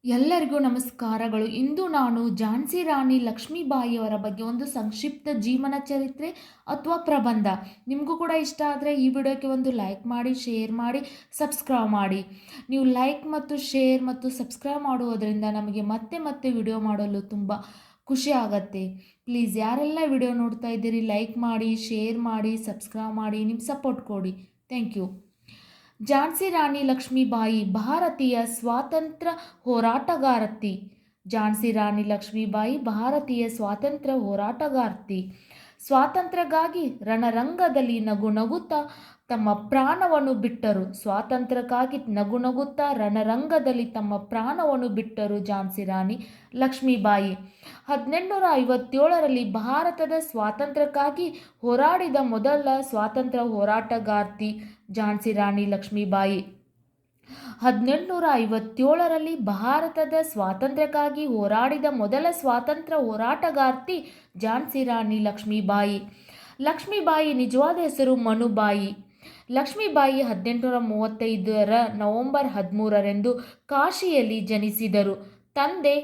ಎಲ್ಲರಿಗೂ ನಮಸ್ಕಾರಗಳು. ಇಂದು ನಾನು ಝಾನ್ಸಿ ರಾಣಿ ಲಕ್ಷ್ಮೀಬಾಯಿಯವರ ಬಗ್ಗೆ ಒಂದು ಸಂಕ್ಷಿಪ್ತ ಜೀವನ ಚರಿತ್ರೆ ಅಥವಾ ಪ್ರಬಂಧ. ನಿಮಗೂ ಕೂಡ ಇಷ್ಟ ಆದರೆ ಈ ವಿಡಿಯೋಕ್ಕೆ ಒಂದು ಲೈಕ್ ಮಾಡಿ, ಶೇರ್ ಮಾಡಿ, ಸಬ್ಸ್ಕ್ರೈಬ್ ಮಾಡಿ. ನೀವು ಲೈಕ್ ಮತ್ತು ಶೇರ್ ಮತ್ತು ಸಬ್ಸ್ಕ್ರೈಬ್ ಮಾಡುವುದರಿಂದ ನಮಗೆ ಮತ್ತೆ ಮತ್ತೆ ವಿಡಿಯೋ ಮಾಡಲು ತುಂಬ ಖುಷಿ ಆಗತ್ತೆ. ಪ್ಲೀಸ್ ಯಾರೆಲ್ಲ ವಿಡಿಯೋ ನೋಡ್ತಾ ಇದ್ದೀರಿ ಲೈಕ್ ಮಾಡಿ, ಶೇರ್ ಮಾಡಿ, ಸಬ್ಸ್ಕ್ರೈಬ್ ಮಾಡಿ, ನಿಮ್ಮ ಸಪೋರ್ಟ್ ಕೊಡಿ. Thank you. ಝಾನ್ಸಿ ರಾಣಿ ಲಕ್ಷ್ಮೀಬಾಯಿ ಭಾರತೀಯ ಸ್ವಾತಂತ್ರ್ಯ ಹೋರಾಟಗಾರ್ತಿ. ಝಾನ್ಸಿ ರಾಣಿ ಲಕ್ಷ್ಮೀಬಾಯಿ ಭಾರತೀಯ ಸ್ವಾತಂತ್ರ್ಯ ಹೋರಾಟಗಾರ್ತಿ. ಸ್ವಾತಂತ್ರ್ಯಕ್ಕಾಗಿ ರಣರಂಗದಲ್ಲಿ ನಗು ನಗುತ್ತಾ ತಮ್ಮ ಪ್ರಾಣವನ್ನು ಬಿಟ್ಟರು. ಸ್ವಾತಂತ್ರ್ಯಕ್ಕಾಗಿ ನಗು ನಗುತ್ತಾ ರಣರಂಗದಲ್ಲಿ ತಮ್ಮ ಪ್ರಾಣವನ್ನು ಬಿಟ್ಟರು ಝಾನ್ಸಿ ರಾಣಿ ಲಕ್ಷ್ಮೀಬಾಯಿ. 1857ರಲ್ಲಿ ಭಾರತದ ಸ್ವಾತಂತ್ರ್ಯಕ್ಕಾಗಿ ಹೋರಾಡಿದ ಮೊದಲ ಸ್ವಾತಂತ್ರ್ಯ ಹೋರಾಟಗಾರ್ತಿ ಝಾನ್ಸಿ ರಾಣಿ ಲಕ್ಷ್ಮೀಬಾಯಿ. 1857ರಲ್ಲಿ ಭಾರತದ ಸ್ವಾತಂತ್ರ್ಯಕ್ಕಾಗಿ ಹೋರಾಡಿದ ಮೊದಲ ಸ್ವಾತಂತ್ರ್ಯ ಹೋರಾಟಗಾರ್ತಿ ಝಾನ್ಸಿ ರಾಣಿ ಲಕ್ಷ್ಮೀಬಾಯಿ. ಲಕ್ಷ್ಮೀಬಾಯಿ ನಿಜವಾದ ಹೆಸರು ಮನುಬಾಯಿ. ಲಕ್ಷ್ಮೀಬಾಯಿ 1835ರ ನವೆಂಬರ್ 13ರಂದು ಕಾಶಿಯಲ್ಲಿ ಜನಿಸಿದರು. ತಂದೆ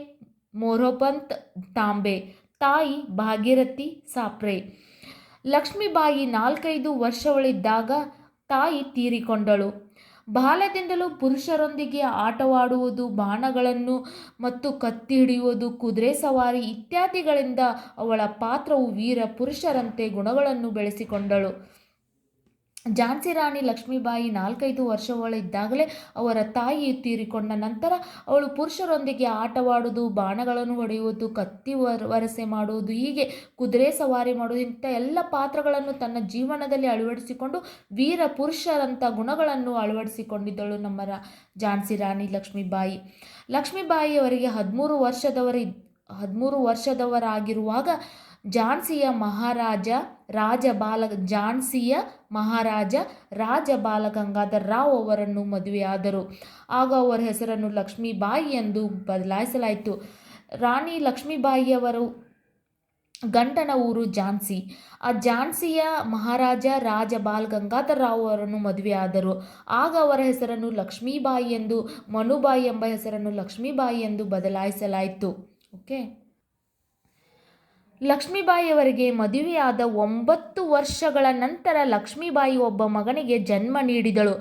ಮೊರೋಪಂತ್ ತಾಂಬೆ, ತಾಯಿ ಭಾಗೀರಥಿ ಸಾಪ್ರೆ. ಲಕ್ಷ್ಮೀಬಾಯಿ 4-5 ವರ್ಷಗಳಿದ್ದಾಗ ತಾಯಿ ತೀರಿಕೊಂಡಳು. ಬಾಲ್ಯದಿಂದಲೂ ಪುರುಷರೊಂದಿಗೆ ಆಟವಾಡುವುದು, ಬಾಣಗಳನ್ನು ಮತ್ತು ಕತ್ತಿ ಹಿಡಿಯುವುದು, ಕುದುರೆ ಸವಾರಿ ಇತ್ಯಾದಿಗಳಿಂದ ಅವಳ ಪಾತ್ರವು ವೀರ ಪುರುಷರಂತೆ ಗುಣಗಳನ್ನು ಬೆಳೆಸಿಕೊಂಡಳು. ಝಾನ್ಸಿ ರಾಣಿ ಲಕ್ಷ್ಮೀಬಾಯಿ 4-5 ವರ್ಷಗಳಿದ್ದಾಗಲೇ ಅವರ ತಾಯಿ ತೀರಿಕೊಂಡ ನಂತರ ಅವಳು ಪುರುಷರೊಂದಿಗೆ ಆಟವಾಡುವುದು, ಬಾಣಗಳನ್ನು ಹೊಡೆಯುವುದು, ಕತ್ತಿ ವರಸೆ ಮಾಡುವುದು, ಹೀಗೆ ಕುದುರೆ ಸವಾರಿ ಮಾಡುವುದು ಇಂಥ ಎಲ್ಲ ಪಾತ್ರಗಳನ್ನು ತನ್ನ ಜೀವನದಲ್ಲಿ ಅಳವಡಿಸಿಕೊಂಡು ವೀರ ಪುರುಷರಂಥ ಗುಣಗಳನ್ನು ಅಳವಡಿಸಿಕೊಂಡಿದ್ದಳು ನಮ್ಮ ಝಾನ್ಸಿ ರಾಣಿ ಲಕ್ಷ್ಮೀಬಾಯಿ. ಲಕ್ಷ್ಮೀಬಾಯಿಯವರಿಗೆ 13 ವರ್ಷದವರಾಗಿರುವಾಗ ಝಾನ್ಸಿಯ ಮಹಾರಾಜ ರಾಜ ಬಾಲ ಗಂಗಾಧರ ರಾವ್ ಅವರನ್ನು ಮದುವೆಯಾದರು. ಆಗ ಅವರ ಹೆಸರನ್ನು ಲಕ್ಷ್ಮೀಬಾಯಿ ಎಂದು ಬದಲಾಯಿಸಲಾಯಿತು. ರಾಣಿ ಲಕ್ಷ್ಮೀಬಾಯಿಯವರು ಗಂಡನ ಊರು ಝಾನ್ಸಿ. ಆ ಝಾನ್ಸಿಯ ಮಹಾರಾಜ ರಾಜ ಬಾಲ ಗಂಗಾಧರ ರಾವ್ ಅವರನ್ನು ಮದುವೆಯಾದರು. ಆಗ ಅವರ ಹೆಸರನ್ನು ಲಕ್ಷ್ಮೀಬಾಯಿ ಎಂದು, ಮನುಬಾಯಿ ಎಂಬ ಹೆಸರನ್ನು ಲಕ್ಷ್ಮೀಬಾಯಿ ಎಂದು ಬದಲಾಯಿಸಲಾಯಿತು. ಓಕೆ. ಲಕ್ಷ್ಮೀಬಾಯಿಯವರಿಗೆ ಮದುವೆಯಾದ 9 ವರ್ಷಗಳ ನಂತರ ಲಕ್ಷ್ಮೀಬಾಯಿ ಒಬ್ಬ ಮಗನಿಗೆ ಜನ್ಮ ನೀಡಿದಳು.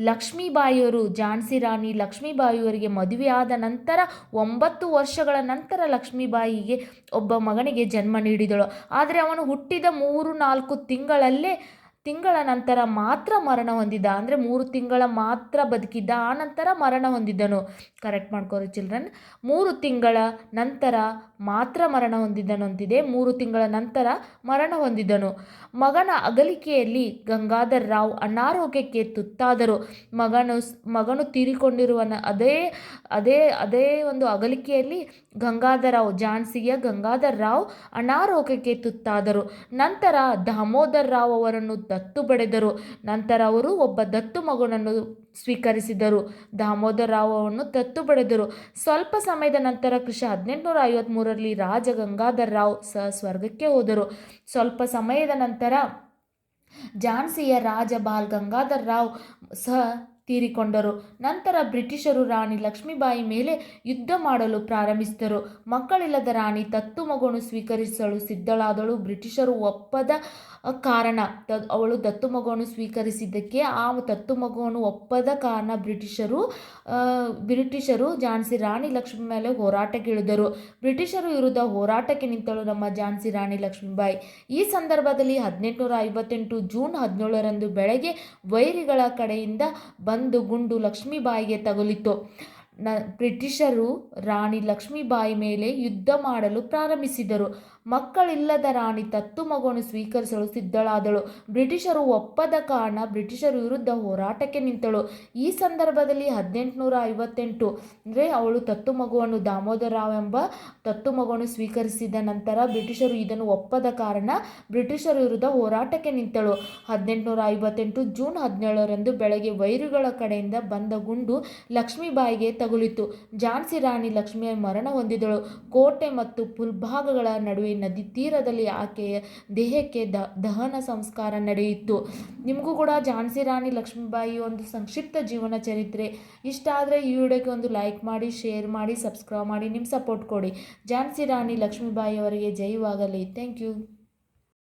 ಲಕ್ಷ್ಮೀಬಾಯಿಯವರು ಝಾನ್ಸಿ ರಾಣಿ ಲಕ್ಷ್ಮೀಬಾಯಿಯವರಿಗೆ ಮದುವೆಯಾದ ನಂತರ 9 ವರ್ಷಗಳ ನಂತರ ಲಕ್ಷ್ಮೀಬಾಯಿಗೆ ಒಬ್ಬ ಮಗನಿಗೆ ಜನ್ಮ ನೀಡಿದಳು. ಆದರೆ ಅವನು ಹುಟ್ಟಿದ 3-4 ತಿಂಗಳ ನಂತರ ಮಾತ್ರ ಮರಣ ಹೊಂದಿದ. ಅಂದರೆ 3 ತಿಂಗಳ ಮಾತ್ರ ಬದುಕಿದ್ದ, ಆ ನಂತರ ಮರಣ ಹೊಂದಿದ್ದನು. Correct ಮಾಡ್ಕೋರಿ children. 3 ತಿಂಗಳ ನಂತರ ಮಾತ್ರ ಮರಣ ಹೊಂದಿದ್ದನು ಅಂತಿದೆ. 3 ತಿಂಗಳ ನಂತರ ಮರಣ ಹೊಂದಿದ್ದನು. ಮಗನ ಅಗಲಿಕೆಯಲ್ಲಿ ಗಂಗಾಧರ ರಾವ್ ಅನಾರೋಗ್ಯಕ್ಕೆ ತುತ್ತಾದರು. ಮಗನು ತೀರಿಕೊಂಡಿರುವ ಅದೇ ಒಂದು ಅಗಲಿಕೆಯಲ್ಲಿ ಝಾನ್ಸಿಯ ಗಂಗಾಧರ ರಾವ್ ಅನಾರೋಗ್ಯಕ್ಕೆ ತುತ್ತಾದರು. ನಂತರ ದಾಮೋದರ ರಾವ್ ಅವರನ್ನು ದತ್ತು ಪಡೆದರು. ನಂತರ ಅವರು ಒಬ್ಬ ದತ್ತು ಮಗನನ್ನು ಸ್ವೀಕರಿಸಿದರು. ದಾಮೋದರ ರಾವ್ ಅವರನ್ನು ದತ್ತು ಪಡೆದರು. ಸ್ವಲ್ಪ ಸಮಯದ ನಂತರ ಕ್ರಿ. 1853ರಲ್ಲಿ ರಾಜ ಗಂಗಾಧರ ರಾವ್ ಸ್ವರ್ಗಕ್ಕೆ ಹೋದರು. ಸ್ವಲ್ಪ ಸಮಯದ ನಂತರ ಝಾನ್ಸಿಯ ರಾಜ ಬಾಲ್ ಗಂಗಾಧರ ರಾವ್ ತೀರಿಕೊಂಡರು. ನಂತರ ಬ್ರಿಟಿಷರು ರಾಣಿ ಲಕ್ಷ್ಮೀಬಾಯಿ ಮೇಲೆ ಯುದ್ಧ ಮಾಡಲು ಪ್ರಾರಂಭಿಸಿದರು. ಮಕ್ಕಳಿಲ್ಲದ ರಾಣಿ ದತ್ತು ಮಗುವನ್ನು ಸ್ವೀಕರಿಸಲು ಸಿದ್ಧಳಾದಳು. ಬ್ರಿಟಿಷರು ಒಪ್ಪದ ಕಾರಣ, ಅವಳು ದತ್ತು ಮಗುವನ್ನು ಸ್ವೀಕರಿಸಿದ್ದಕ್ಕೆ ಆ ದತ್ತು ಮಗುವನ್ನು ಒಪ್ಪದ ಕಾರಣ ಬ್ರಿಟಿಷರು ಝಾನ್ಸಿ ರಾಣಿ ಲಕ್ಷ್ಮಿ ಮೇಲೆ ಹೋರಾಟಕ್ಕಿಳಿದರು. ಬ್ರಿಟಿಷರ ವಿರುದ್ಧ ಹೋರಾಟಕ್ಕೆ ನಿಂತಳು ನಮ್ಮ ಝಾನ್ಸಿ ರಾಣಿ ಲಕ್ಷ್ಮೀಬಾಯಿ. ಈ ಸಂದರ್ಭದಲ್ಲಿ 1858 ಜೂನ್ 17ರಂದು ಬೆಳಗ್ಗೆ ವೈರಿಗಳ ಕಡೆಯಿಂದ ಬಂದು ಗುಂಡು ಲಕ್ಷ್ಮೀಬಾಯಿಗೆ ತಗುಲಿತು. ಬ್ರಿಟಿಷರು ರಾಣಿ ಲಕ್ಷ್ಮೀಬಾಯಿ ಮೇಲೆ ಯುದ್ಧ ಮಾಡಲು ಪ್ರಾರಂಭಿಸಿದರು. ಮಕ್ಕಳಿಲ್ಲದ ರಾಣಿ ದತ್ತು ಮಗುವನ್ನು ಸ್ವೀಕರಿಸಲು ಸಿದ್ಧಳಾದಳು. ಬ್ರಿಟಿಷರು ಒಪ್ಪದ ಕಾರಣ ಬ್ರಿಟಿಷರ ವಿರುದ್ಧ ಹೋರಾಟಕ್ಕೆ ನಿಂತಳು. ಈ ಸಂದರ್ಭದಲ್ಲಿ 1858 ಅಂದರೆ ಅವಳು ದತ್ತು ಮಗುವನ್ನು, ದಾಮೋದರ ರಾವ್ ಎಂಬ ದತ್ತು ಮಗುವನ್ನು ಸ್ವೀಕರಿಸಿದ ನಂತರ ಬ್ರಿಟಿಷರು ಇದನ್ನು ಒಪ್ಪದ ಕಾರಣ ಬ್ರಿಟಿಷರ ವಿರುದ್ಧ ಹೋರಾಟಕ್ಕೆ ನಿಂತಳು. 1858 ಜೂನ್ 17ರಂದು ಬೆಳಗ್ಗೆ ವೈರಿಗಳ ಕಡೆಯಿಂದ ಬಂದ ಗುಂಡು ಲಕ್ಷ್ಮೀಬಾಯಿಗೆ ತಗುಲಿತು. ಝಾನ್ಸಿ ರಾಣಿ ಲಕ್ಷ್ಮೀಬಾಯಿ ಮರಣ ಹೊಂದಿದಳು. ಕೋಟೆ ಮತ್ತು ಪುಲ್ಭಾಗಗಳ ನಡುವಿನ ನದಿ ತೀರದಲ್ಲಿ ಆಕೆಯ ದೇಹಕ್ಕೆ ದಹನ ಸಂಸ್ಕಾರ ನಡೆಯಿತು. ನಿಮಗೂ ಕೂಡ ಝಾನ್ಸಿ ರಾಣಿ ಲಕ್ಷ್ಮೀಬಾಯಿ ಒಂದು ಸಂಕ್ಷಿಪ್ತ ಜೀವನ ಚರಿತ್ರೆ ಇಷ್ಟ ಆದರೆ ಈ ವಿಡಿಯೋಗೆ ಒಂದು ಲೈಕ್ ಮಾಡಿ, ಶೇರ್ ಮಾಡಿ, ಸಬ್ಸ್ಕ್ರೈಬ್ ಮಾಡಿ, ನಿಮ್ಮ ಸಪೋರ್ಟ್ ಕೊಡಿ. ಝಾನ್ಸಿ ರಾಣಿ ಲಕ್ಷ್ಮೀಬಾಯಿ ಅವರಿಗೆ ಜಯವಾಗಲಿ. Thank you.